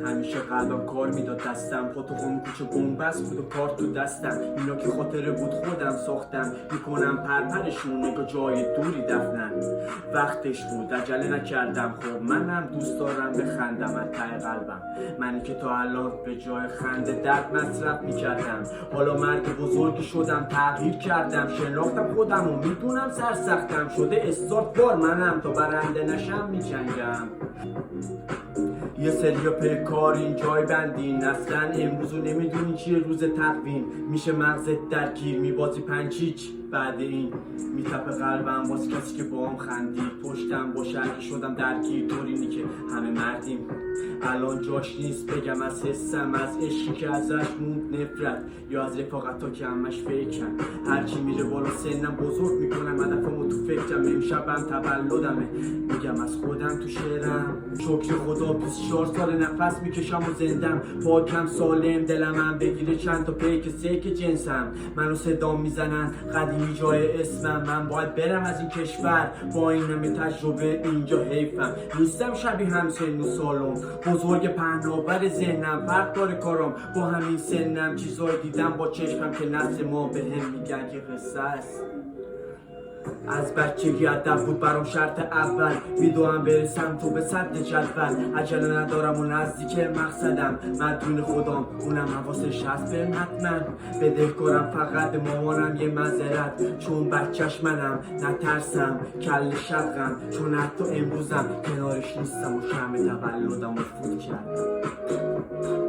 همیشه قلبم کار میداد دستم، پاتوقم کوچه بومبست بود و کار تو دستم. اینا که خاطره بود خودم ساختم، میکنم پرپرشون نگاه جای دوری دفنن. وقتش بود عجله نکردم، خب منم دوست دارم بخندم از ته قلبم. منی که تا الان به جای خنده درد مصرف میکردم، حالا مرد بزرگی شدم تغییر کردم. شناختم خودم و میدونم سرسختم شده، استارت بار منم تا برنده نشم میجنگم. یه سری پی کار این جای بندین، اصلا امروزو نمیدونی چیه روز تقویم. میشه مغزت درگیر میبازی پنچیچ، بعد این میتپه قلبم واسه کسی که با هم خندید. پشتم با شرکی شدم درگیر، طورینی که همه مردیم. الان جاش نیست بگم از حسم، از عشقی که ازش موند نفرت، یا از رفاقتا که همش فیکن. هرچی میره بالا سنم بزرگ میکنم، هدفمو تو فکرم. امشبم تولدمه میگم از خودم تو شعرم. شکر خدا 24 سال نفس میکشم و زندم، پاکم سالم دلم هم بگیره چند تا پیک سیک جنسم. منو صدا میزنن قدیمی جای اسمم، من باید برم از این کشور با این همه تجربه. اینجا حیفم نیستم شبیه همسن و سالم، بزرگ پهناور ذهنم، فرق داره کارم با همین سنم. چیزای دیدم با چشمم که نسل ما به هم میگن که قصه است. از بچگی ادب بود برام شرط اول، میدونم برسم تو به صد جدول. عجله ندارم و نزدیک مقصدم، مدیون خودم اونم حواسش هست بهم حتما. بدهکارم فقط به مامانم یه معذرت، چون بچهش منم نترسم کل شقم. چون حتی امروزم کنارش نیستم و شمع تولدم رو فوت کردم.